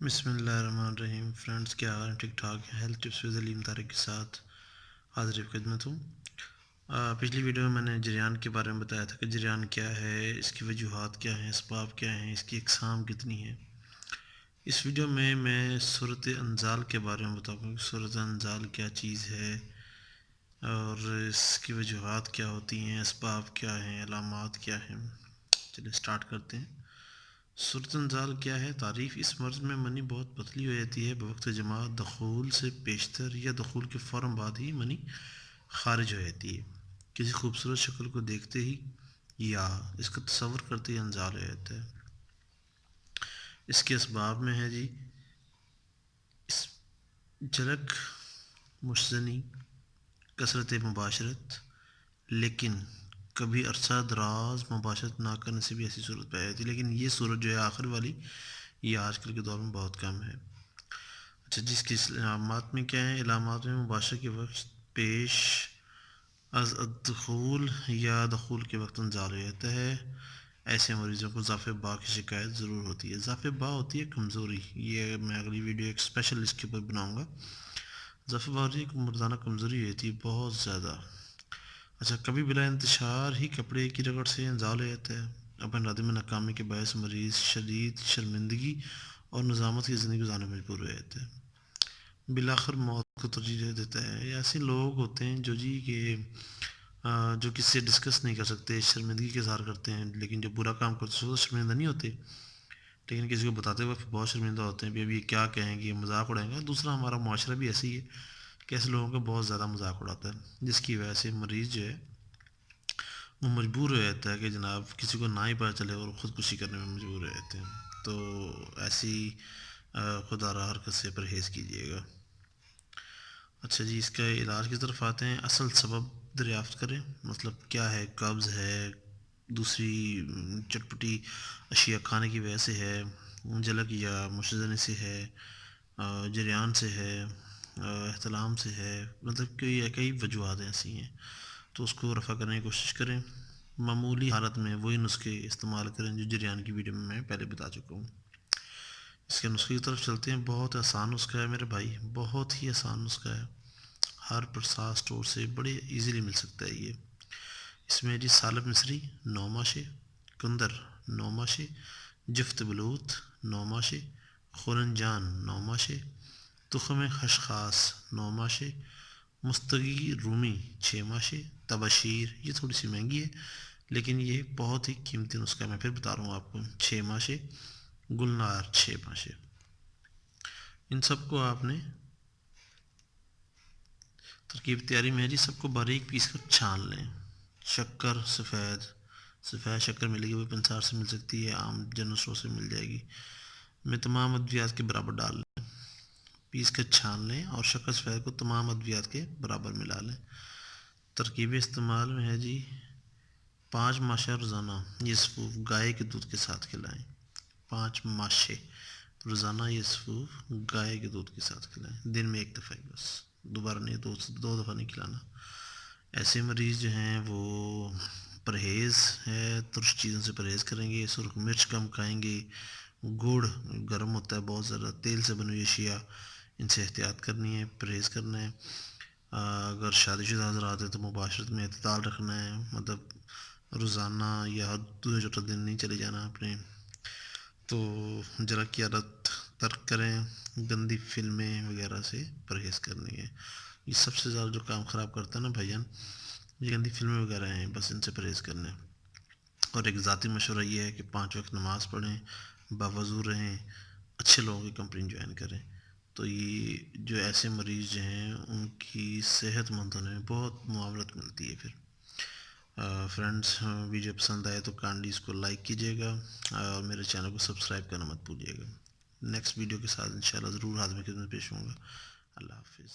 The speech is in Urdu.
بسم اللہ الرحمن الرحیم فرینڈس، کیا حال ہے؟ ٹھیک ٹھاک ہے؟ ہیلتھ ٹپس وز علیم طارق کے ساتھ حاضر خدمت ہوں۔ پچھلی ویڈیو میں نے جریان کے بارے میں بتایا تھا کہ جریان کیا ہے، اس کی وجوہات کیا ہیں، اسباب کیا ہیں، اس کی اقسام کتنی ہیں۔ اس ویڈیو میں صورت انزال کے بارے میں بتاؤں گا کہ صورت انزال کیا چیز ہے اور اس کی وجوہات کیا ہوتی ہیں، اسباب کیا ہیں، علامات کیا ہیں۔ چلیے سٹارٹ کرتے ہیں۔ صورت انزال کیا ہے؟ تعریف: اس مرض میں منی بہت پتلی ہو جاتی ہے، بوقت جماعت دخول سے پیشتر یا دخول کے فوراً بعد ہی منی خارج ہو جاتی ہے۔ کسی خوبصورت شکل کو دیکھتے ہی یا اس کا تصور کرتے ہی انزال ہو جاتا ہے۔ اس کے اسباب میں ہے اس جھلک، مشزنی، کثرت مباشرت، لیکن کبھی عرصہ دراز مباشرت نہ کرنے سے بھی ایسی صورت پائی جاتی ہے، لیکن یہ صورت جو ہے آخر والی، یہ آج کل کے دور میں بہت کم ہے۔ اچھا، جس کی علامات میں کیا ہیں؟ علامات میں مباشرت کے وقت پیش از الدخول یا دخول کے وقت انزال ہو جاتا ہے۔ ایسے مریضوں کو ضعف با کی شکایت ضرور ہوتی ہے۔ ضعف با ہوتی ہے کمزوری، یہ میں اگلی ویڈیو ایک اسپیشل اس کے اوپر بناؤں گا۔ ضعف با ہوتی ہے کہ مردانہ کمزوری ہوتی ہے بہت زیادہ۔ اچھا، کبھی بلا انتشار ہی کپڑے کی رگڑ سے انزال ہو جاتا ہے۔ اپنے ارادے میں ناکامی کے باعث مریض شدید شرمندگی اور نظامت کی زندگی گزارنے میں مجبور ہو جاتا ہے، بالآخر موت کو ترجیح دے دیتا ہے۔ ایسے لوگ ہوتے ہیں جو کسی سے ڈسکس نہیں کر سکتے، شرمندگی کے اظہار کرتے ہیں، لیکن جو برا کام کرتے ہیں وہ شرمندہ نہیں ہوتے، لیکن کسی کو بتاتے وقت بہت شرمندہ ہوتے ہیں، ابھی کیا کہیں گے، مذاق اڑائیں گے۔ دوسرا، ہمارا معاشرہ بھی ایسے ہی ہے کہ ایسے لوگوں کا بہت زیادہ مذاق اڑاتا ہے، جس کی وجہ سے مریض جو ہے وہ مجبور ہو جاتا ہے کہ جناب کسی کو نہ ہی پتہ چلے اور خودکشی کرنے میں مجبور ہو جاتے ہیں۔ تو ایسی خدا را حرکت سے پرہیز کیجیے گا۔ اچھا جی، اس کا علاج کی طرف آتے ہیں۔ اصل سبب دریافت کریں، مطلب کیا ہے؟ قبض ہے، دوسری چٹپٹی اشیاء کھانے کی وجہ سے ہے، جلک یا مشزنی سے ہے، جریان سے ہے، احتلام سے ہے، مطلب کہ کئی وجوہات ایسی ہیں، تو اس کو رفع کرنے کی کوشش کریں۔ معمولی حالت میں وہی نسخے استعمال کریں جو جریان کی ویڈیو میں پہلے بتا چکا ہوں۔ اس کے نسخے کی طرف چلتے ہیں۔ بہت آسان نسخہ ہے میرے بھائی، بہت ہی آسان نسخہ ہے، ہر پرساد اسٹور سے بڑے ایزیلی مل سکتا ہے یہ۔ اس میں جی سالب مصری 9 ماشے، کندر 9 ماشے، جفت بلوت 9 ماشے، خورنجان 9 ماشے، تخم خشخاص 9 ماشے، مستگی رومی 6 ماشے، تباشیر، یہ تھوڑی سی مہنگی ہے لیکن یہ بہت ہی قیمتی نسخہ ہے، میں پھر بتا رہا ہوں آپ کو، 6 ماشے، گلنار 6 ماشے۔ ان سب کو آپ نے ترکیب تیاری میں ہے جی، سب کو باریک پیس کر چھان لیں۔ شکر سفید شکر ملے گی، وہ پنسار سے مل سکتی ہے، عام جنرل اسٹور سے مل جائے گی، میں تمام ادویات کے برابر ڈال لیں، پیس کر چھان لیں اور شکر سفید کو تمام ادویات کے برابر ملا لیں۔ ترکیب استعمال میں ہے جی، 5 ماشا روزانہ یہ سفوف گائے کے دودھ کے ساتھ کھلائیں۔ 5 ماشے روزانہ یہ سفوف گائے کے دودھ کے ساتھ کھلائیں، دن میں 1 دفعہ ہی بس، دوبارہ نہیں، 2 دفعہ نہیں کھلانا۔ ایسے مریض جو ہیں وہ پرہیز ہے، ترش چیزوں سے پرہیز کریں گے، سرخ مرچ کم کھائیں گے، گڑ گرم ہوتا ہے بہت زیادہ، تیل سے بنی ہوئی اشیاء ان سے احتیاط کرنی ہے، پرہیز کرنا ہے۔ اگر شادی شدہ حضرات ہیں تو مباشرت میں اعتدال رکھنا ہے، مطلب روزانہ یا دوسرے چوتھے دن نہیں چلے جانا اپنے۔ تو جلک کی عادت ترک کریں، گندی فلمیں وغیرہ سے پرہیز کرنی ہے۔ یہ سب سے زیادہ جو کام خراب کرتا ہے نا بھائی جان، یہ گندی فلمیں وغیرہ ہیں، بس ان سے پرہیز کرنا ہے۔ اور ایک ذاتی مشورہ یہ ہے کہ 5 وقت نماز پڑھیں، باوضو رہیں، اچھے لوگوں کی کمپنی جوائن کریں، تو یہ جو ایسے مریض جو ہیں ان کی صحت مند ہونے میں بہت معاونت ملتی ہے پھر۔ فرینڈس، ویڈیو پسند آئے تو کائنڈلی اس کو لائک کیجیے گا اور میرے چینل کو سبسکرائب کرنا مت بھولیے گا۔ نیکسٹ ویڈیو کے ساتھ انشاءاللہ ضرور حاضر خدمت پیش ہوں گا۔ اللہ حافظ۔